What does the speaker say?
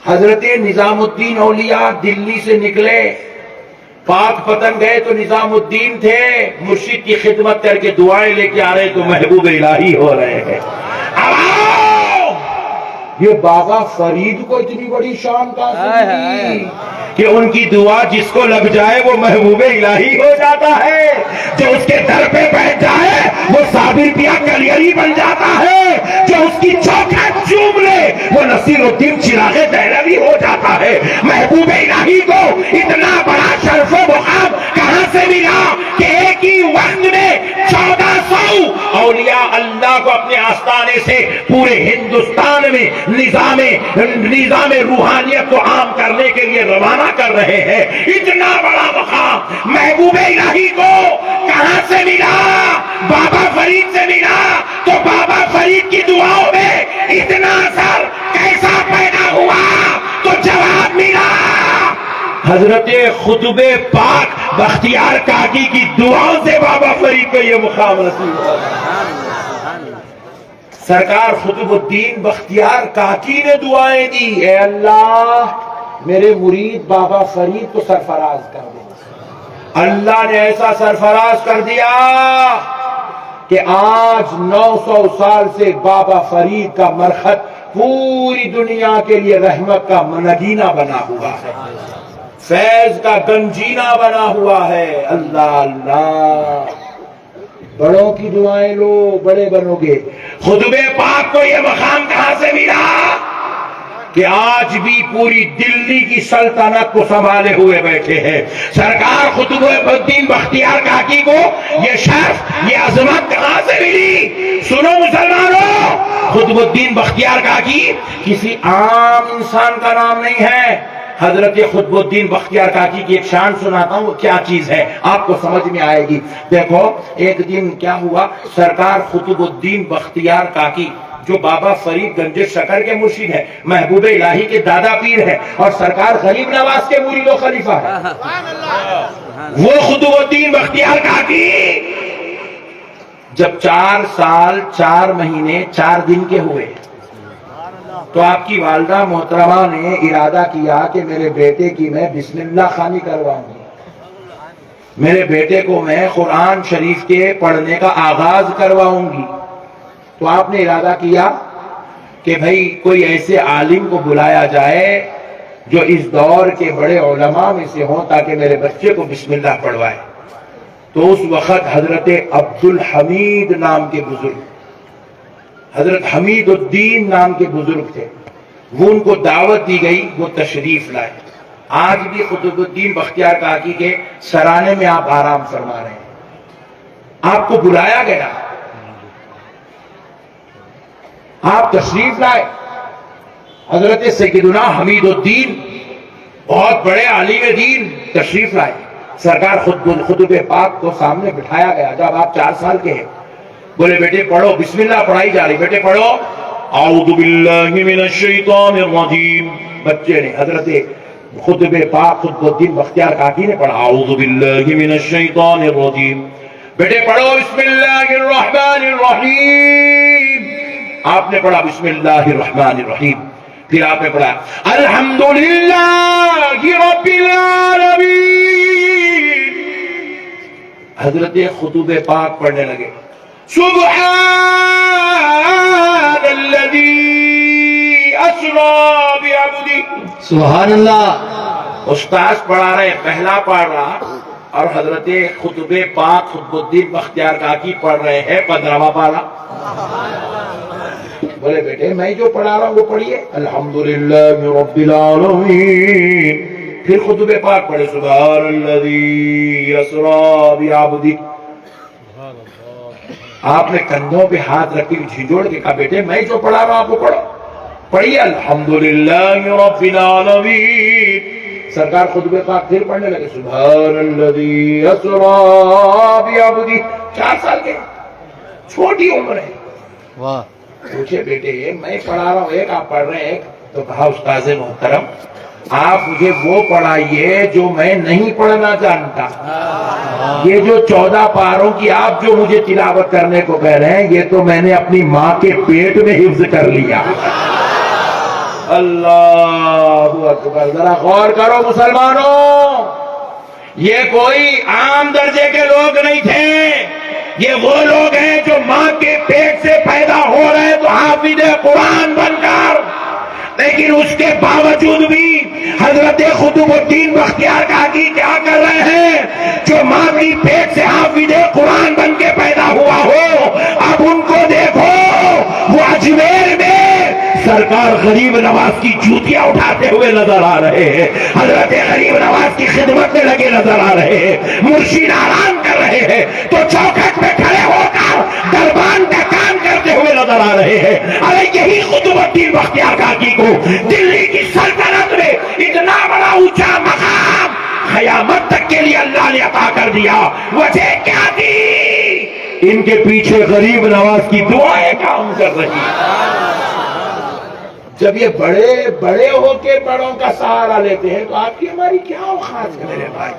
حضرت نظام الدین اولیاء دلی سے نکلے، پاک پتن گئے تو نظام الدین تھے، مرشد کی خدمت کر کے دعائیں لے کے آ رہے تو محبوب الہی ہو رہے ہیں۔ یہ بابا فرید کو اتنی بڑی شان کا کہ ان کی دعا جس کو لگ جائے وہ محبوب الہی ہو جاتا ہے، جو اس کے در پہ بیٹھ جائے وہ صابر پیا کلیری بن جاتا ہے، جو اس کی چوکھٹ چوم لے وہ نصیر الدین چراغ دہلوی ہو جاتا ہے۔ محبوب الہی کو اتنا بڑا شرف و مقام کہاں سے ملا کہ ایک ہی وقت میں 1400 اولیاء اللہ کو اپنے آستانے سے پورے ہندوستان میں نظام روحانیت کو عام کرنے کے لیے روانہ کر رہے ہیں۔ اتنا بڑا مقام محبوب الہی کو کہاں سے ملا؟ بابا فرید سے ملا۔ تو بابا فرید کی دعاؤں میں اتنا اثر کیسا پیدا ہوا؟ تو جواب ملا حضرت خطب پاک بختیار کاکی کی دعاؤں سے بابا فرید کو یہ مقام نصیب ہوا۔ سرکار قطب الدین بختیار کاکی نے دعائیں دی، اے اللہ میرے مرید بابا فرید کو سرفراز کر دے۔ اللہ نے ایسا سرفراز کر دیا کہ آج 900 سال سے بابا فرید کا مرخت پوری دنیا کے لیے رحمت کا نگینہ بنا ہوا ہے، فیض کا گنجینہ بنا ہوا ہے۔ اللہ اللہ، بڑوں کی دعائیں لو بڑے بنو گے۔ خطب پاک کو یہ مقام کہاں سے ملا کہ آج بھی پوری دلی کی سلطنت کو سنبھالے ہوئے بیٹھے ہیں؟ سرکار قطب الدین بختیار کاکی کو یہ شرف، یہ عظمت کہاں سے ملی؟ سنو مسلمانوں، قطب الدین بختیار کاکی کسی عام انسان کا نام نہیں ہے۔ حضرت قطب الدین بختیار کاکی کی ایک شان سناتا ہوں، وہ کیا چیز ہے آپ کو سمجھ میں آئے گی۔ دیکھو ایک دن کیا ہوا، سرکار قطب الدین بختیار کاکی جو بابا فرید گنج شکر کے مرشد ہے، محبوب الہی کے دادا پیر ہے، اور سرکار غریب نواز کے مرید و خلیفہ ہے، وہ قطب الدین بختیار کاکی جب 4 سال 4 مہینے 4 دن کے ہوئے تو آپ کی والدہ محترمہ نے ارادہ کیا کہ میرے بیٹے کی میں بسم اللہ خوانی کرواؤں گی، میرے بیٹے کو میں قرآن شریف کے پڑھنے کا آغاز کرواؤں گی۔ تو آپ نے ارادہ کیا کہ بھئی کوئی ایسے عالم کو بلایا جائے جو اس دور کے بڑے علماء میں سے ہوں تاکہ میرے بچے کو بسم اللہ پڑھوائے۔ تو اس وقت حضرت عبدالحمید نام کے بزرگ، حضرت حمید الدین نام کے بزرگ تھے، وہ ان کو دعوت دی گئی، وہ تشریف لائے۔ آج بھی قطب الدین بختیار کاکی کے سرانے میں آپ آرام فرما رہے ہیں، آپ کو بلایا گیا، آپ تشریف لائے۔ حضرت سیدنا حمید الدین بہت بڑے عالم دین تشریف لائے، سرکار قطب پاک کو سامنے بٹھایا گیا۔ جب آپ 4 سال کے ہیں، بولے بیٹے پڑھو، بسم اللہ پڑھائی جا رہی، بیٹے پڑھو اعوذ باللہ من الشیطان الرجیم۔ بچے نے، حضرت قطب پاک قطب الدین بختیار کاکی نے پڑھا اعوذ باللہ من الشیطان الرجیم۔ بیٹے پڑھو بسم اللہ الرحمن الرحیم۔ آپ نے پڑھا بسم اللہ الرحمن الرحیم، پھر آپ نے پڑھا الحمدللہ رب العالمین۔ حضرت قطب پاک پڑھنے لگے سبحان الذی اسری بعبدہ۔ سبحان اللہ، استاذ پڑھا رہے، پہلا پڑھ رہا، اور حضرت قطب پاک قطب الدین بختیار کاکی پڑھ رہے ہیں 15واں پارہ۔ بولے بیٹے میں جو پڑھا رہا ہوں وہ پڑھیے الحمدللہ رب العالمین، پھر قطب پاک پڑھے سبحان الذی اسری بعبدہ۔ آپ نے کندھوں پہ ہاتھ رکھ کے جھنجھوڑ کے کہا بیٹے میں جو پڑھا رہا ہوں آپ کو پڑھو، پڑھیے الحمدللہ رب العالمین۔ سرکار قطب پاک پھر پڑھنے لگے سبحان الذی اسری بعبدہ۔ 4 سال کے، چھوٹی عمر ہے۔ واہ، پوچھے بیٹے میں پڑھا رہا ہوں ایک، آپ پڑھ رہے ہیں ایک، تو کہا استاذ محترم آپ مجھے وہ پڑھائیے جو میں نہیں پڑھنا جانتا۔ یہ جو 14 پاروں کی آپ جو مجھے تلاوت کرنے کو کہہ رہے ہیں، یہ تو میں نے اپنی ماں کے پیٹ میں حفظ کر لیا۔ اللہ اللہ اکبر. ذرا غور کرو مسلمانوں، یہ کوئی عام درجے کے لوگ نہیں تھے، یہ وہ لوگ ہیں جو ماں کے پیٹ سے پیدا ہو رہے تو حافظ قرآن بن کر، لیکن اس کے باوجود بھی حضرت قطب الدین بختیار کاکی کیا کر رہے ہیں؟ جو ماں کی پیٹ سے حافظ قرآن بن کے پیدا ہوا ہو، اب ان کو دیکھو، وہ اجمیر میں سرکار غریب نواز کی جوتیاں اٹھاتے ہوئے نظر آ رہے ہیں، حضرت غریب نواز کی خدمت میں لگے نظر آ رہے ہیں، مرشد آرام کر رہے ہیں تو چوکھٹ پہ کھڑے ہو کر دربان کا کام کرتے ہوئے نظر آ رہے ہیں. ارے یہی قطب الدین بختیار کاکی کو دلی کی سلطنت میں اتنا بڑا اونچا مقام قیامت تک کے لیے اللہ نے عطا کر دیا. وجہ کیا تھی؟ ان کے پیچھے غریب نواز کی دعائیں کام کر رہی. جب یہ بڑے ہو کے بڑوں کا سہارا لیتے ہیں تو آپ کی ہماری کیا اوقات ہے میرے بھائی؟